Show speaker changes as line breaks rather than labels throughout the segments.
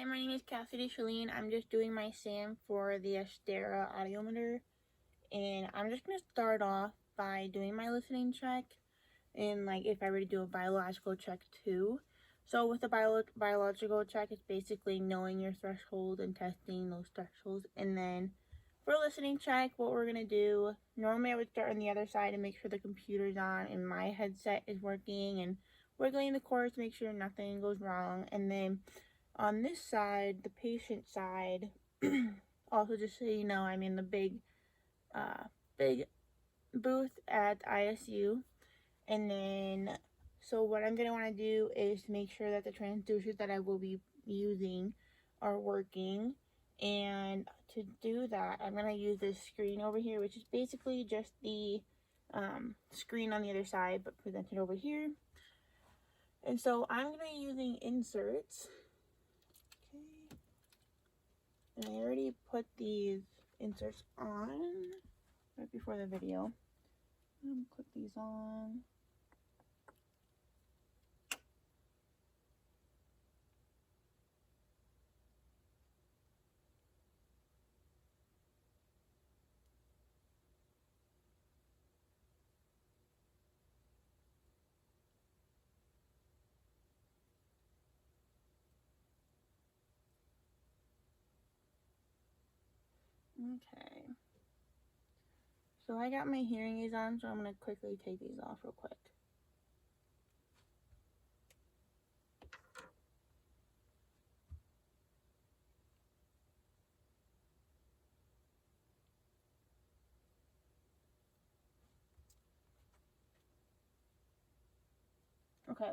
my name is Cassidy Shalene. I'm just doing my SAM for the Astera Audiometer, and I'm just going to start off by doing my listening check, and if I were to do a biological check too. So with the biological check, it's basically knowing your threshold and testing those thresholds. And then for a listening check, what we're going to do, normally I would start on the other side and make sure the computer's on and my headset is working, and wiggling the cords to make sure nothing goes wrong. And then on this side, the patient side, also just so you know, I'm in the big booth at ISU. And then, so what I'm going to want to do is make sure that the transducers that I will be using are working. And to do that, I'm going to use this screen over here, which is basically just the screen on the other side, but presented over here. And so I'm going to be using inserts. And I already put these inserts on right before the video. I'm going to click these on. Okay. So I got my hearing aids on, so I'm going to quickly take these off real quick. Okay.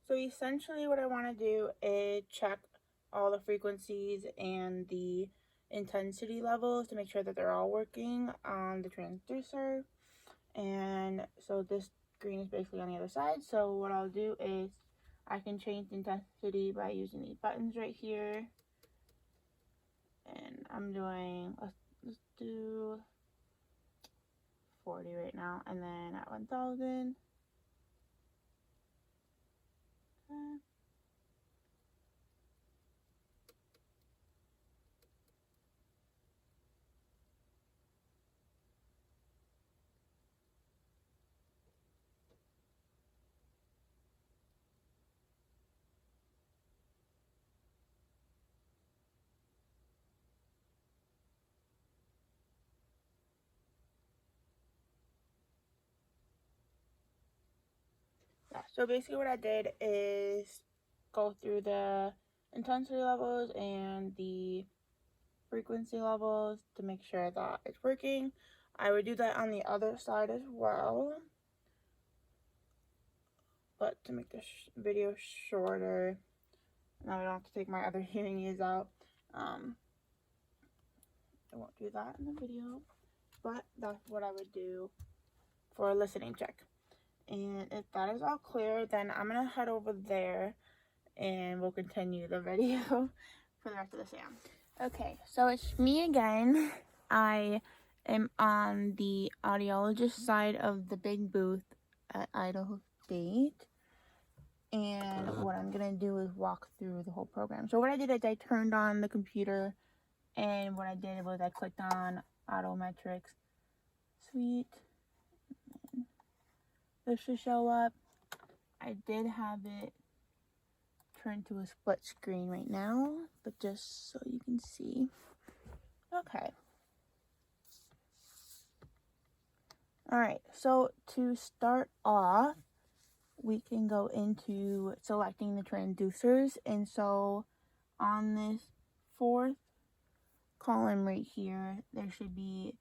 So essentially what I want to do is check all the frequencies and the intensity levels to make sure that they're all working on the transducer. And so this screen is basically on the other side. So what I'll do is I can change the intensity by using these buttons right here. And I'm doing, let's do 40 right now, and then at 1000. Okay. Yeah, so basically what I did is go through the intensity levels and the frequency levels to make sure that it's working. I would do that on the other side as well, but to make this video shorter, now I don't have to take my other hearing aids out. I won't do that in the video, but that's what I would do for a listening check. And if that is all clear, then I'm gonna head over there and we'll continue the video for the rest of the SAM. Okay, so it's me again. I am on the audiologist side of the big booth at Idaho State. And what I'm gonna do is walk through the whole program. So what I did is I turned on the computer, and what I did was I clicked on Audiometrics Suite. This should show up. I did have it turned to a split screen right now, but just so you can see. Okay. Alright, so to start off, we can go into selecting the transducers. And so on this fourth column right here, there should be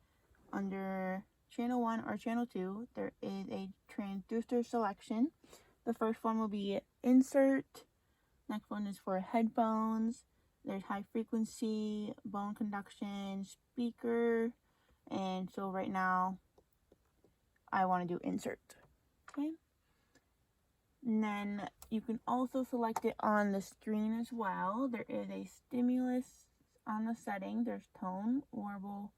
under channel 1 or channel 2, there is a transducer selection. The first one will be insert. Next one is for headphones. There's high frequency, bone conduction, speaker. And so right now, I want to do insert. Okay. And then you can also select it on the screen as well. There is a stimulus on the setting. There's tone, warble,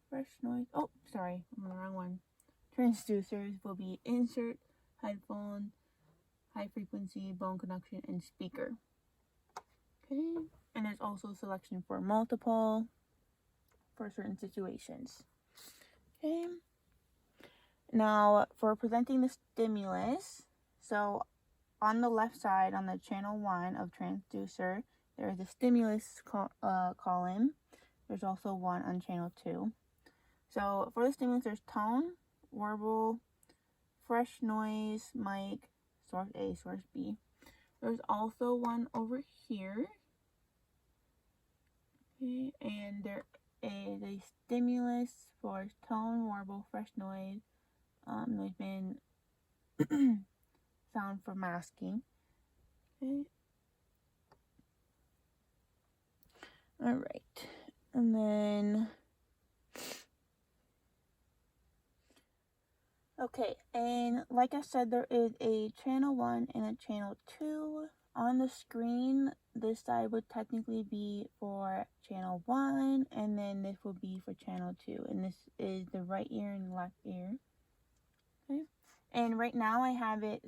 fresh noise. Oh, sorry, I'm on the wrong one. Transducers will be insert, headphone, high frequency, bone conduction, and speaker. Okay, and there's also selection for multiple for certain situations. Okay, now for presenting the stimulus, so on the left side, on the channel 1 of transducer, there is a stimulus column. There's also one on channel 2. So for the stimulus, there's tone, warble, fresh noise, mic, source A, source B. There's also one over here. Okay, and there is a stimulus for tone, warble, fresh noise, noise band, sound for masking. Okay. All right, and then okay, and like I said, there is a channel 1 and a channel 2 on the screen. This side would technically be for channel 1, and then this will be for channel 2, and this is the right ear and left ear. Okay, and right now I have the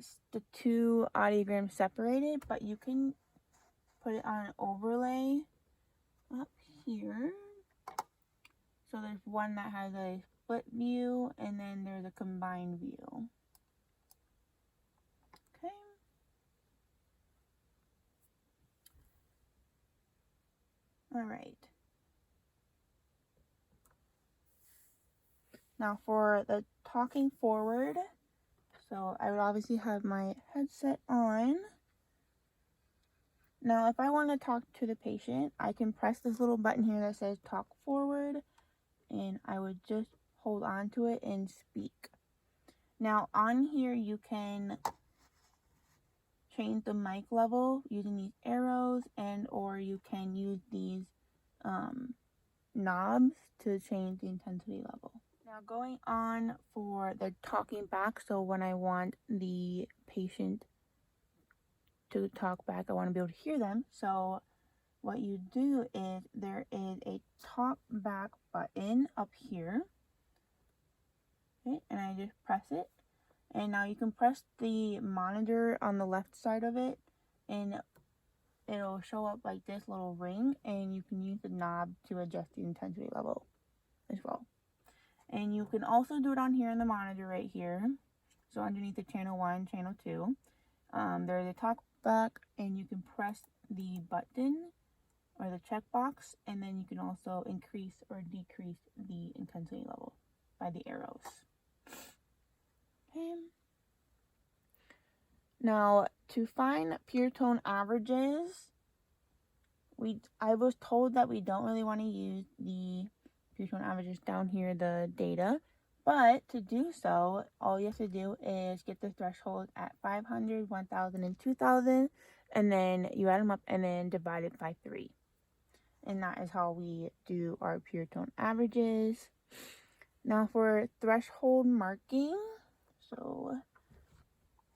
two audiograms separated, but you can put it on an overlay up here. So there's one that has a split view, and then there's a combined view. Okay. All right. Now for the talking forward, so I would obviously have my headset on. Now if I want to talk to the patient, I can press this little button here that says talk forward, and I would just hold on to it and speak. Now on here you can change the mic level using these arrows, and or you can use these knobs to change the intensity level. Now going on for the talking back, so when I want the patient to talk back, I want to be able to hear them. So what you do is there is a talk back button up here. Okay, and I just press it. And now you can press the monitor on the left side of it, and it'll show up like this little ring, and you can use the knob to adjust the intensity level as well. And you can also do it on here in the monitor right here. So underneath the channel 1, channel 2, there's a talk back, and you can press the button or the checkbox, and then you can also increase or decrease the intensity level by the arrows. Okay. Now to find pure tone averages, I was told that we don't really want to use the pure tone averages down here, the data, but to do so, all you have to do is get the threshold at 500, 1000, and 2000, and then you add them up and then divide it by 3. And that is how we do our pure tone averages. Now for threshold marking, so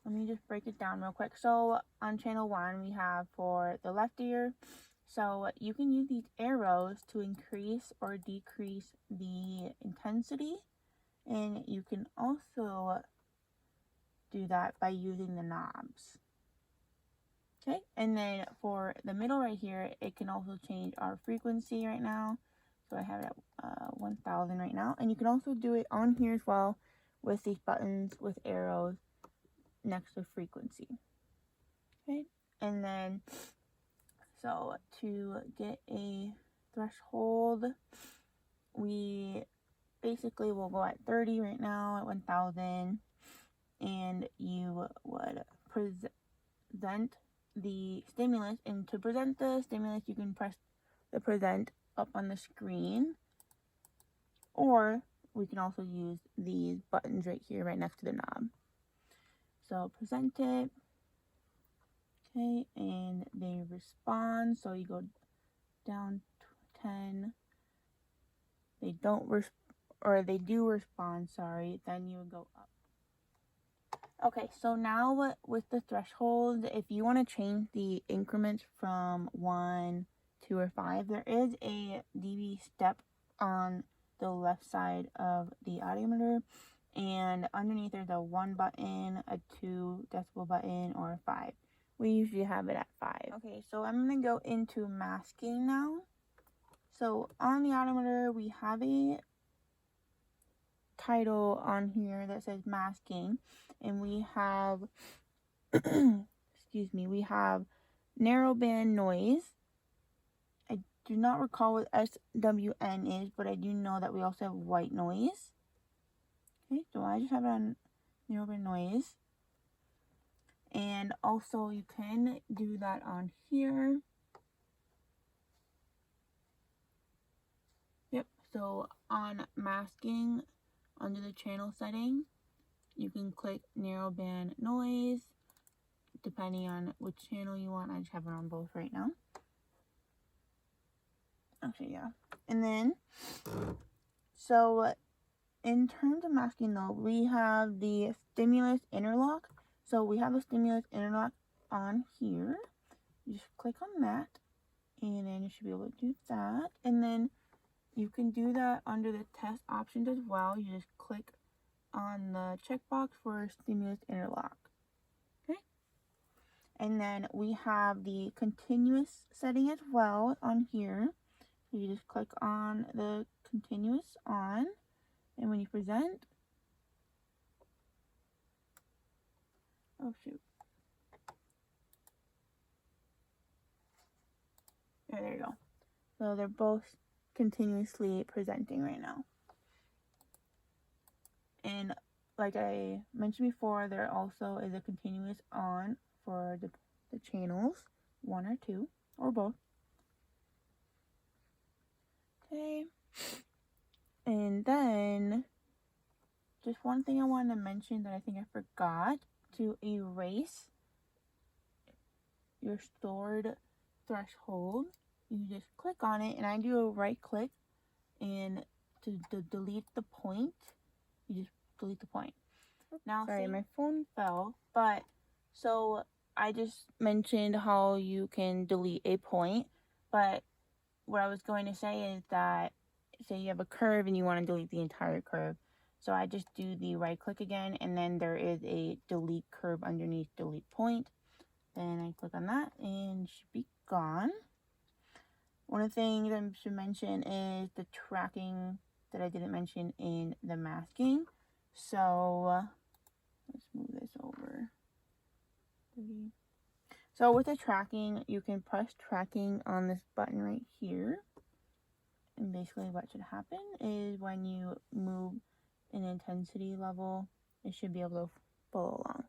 let me just break it down real quick. So on channel 1, we have for the left ear, so you can use these arrows to increase or decrease the intensity, and you can also do that by using the knobs. Okay, and then for the middle right here, it can also change our frequency right now. So I have it at 1000 right now, and you can also do it on here as well with these buttons with arrows next to frequency. Okay, and then so to get a threshold, we basically will go at 30 right now at 1000, and you would present the stimulus, and to present the stimulus you can press the present up on the screen, or we can also use these buttons right here right next to the knob. So present it. Okay, and they respond, so you go down to 10. They don't they do respond, sorry, then you would go up. Okay, so now with the threshold, if you want to change the increments from 1, 2, or 5, there is a dB step on the left side of the audiometer, and underneath there's a 1 button, a 2 decibel button, or a 5. We usually have it at 5. Okay, so I'm going to go into masking now. So on the audiometer, we have a title on here that says masking, and we have, excuse me, we have narrowband noise. I do not recall what SWN is, but I do know that we also have white noise. Okay, so I just have it on narrowband noise. And also you can do that on here. Yep, so on masking, under the channel setting, you can click narrowband noise, depending on which channel you want. I just have it on both right now. Actually, yeah. And then, so in terms of masking though, we have the stimulus interlock. So we have the stimulus interlock on here. You just click on that, and then you should be able to do that. And then you can do that under the test options as well. You just click on the checkbox for stimulus interlock. Okay. And then we have the continuous setting as well on here. So you just click on the continuous on, and when you present, oh shoot. There you go. So they're both continuously presenting right now. And like I mentioned before, there also is a continuous on for the channels, 1 or 2, or both. Okay. And then, just one thing I wanted to mention that I think I forgot, to erase your stored threshold, you just click on it, and I do a right click, and to delete the point, you just delete the point. Now, sorry, my phone fell, but so I just mentioned how you can delete a point, but what I was going to say is that, say you have a curve and you want to delete the entire curve. So I just do the right click again, and then there is a delete curve underneath delete point. Then I click on that and it should be gone. One of the things I should mention is the tracking that I didn't mention in the masking. So let's move this over. So with the tracking, you can press tracking on this button right here. And basically what should happen is when you move an intensity level, it should be able to follow along.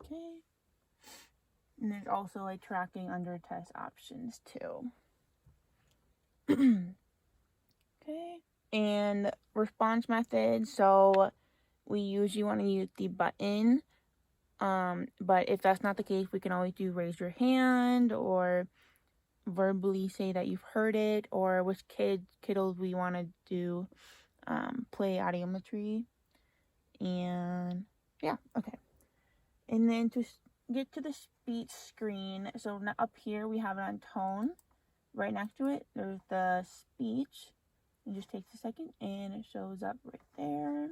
Okay. And there's also a tracking under test options too. Okay. And response method. So we usually want to use the button. But if that's not the case, we can always do raise your hand or verbally say that you've heard it, or with kiddos we want to do play audiometry. And yeah, okay. And then to get to the speech screen, so up here we have it on tone. Right next to it, there's the speech. It just takes a second and it shows up right there.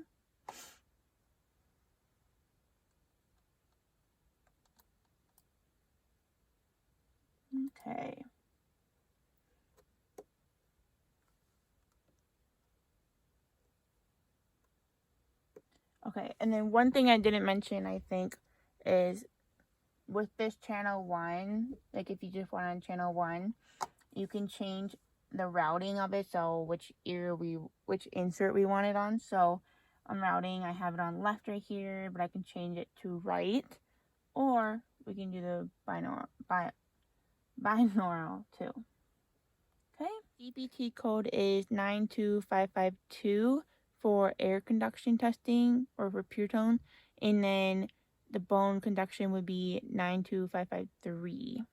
Okay. Okay, and then one thing I didn't mention, I think, is with this channel 1, like if you just went on channel 1, you can change the routing of it, so which insert we want it on. So on routing, I have it on left right here, but I can change it to right, or we can do the binaural too. Okay, DPT code is 92552 for air conduction testing or for pure tone, and then the bone conduction would be 92553.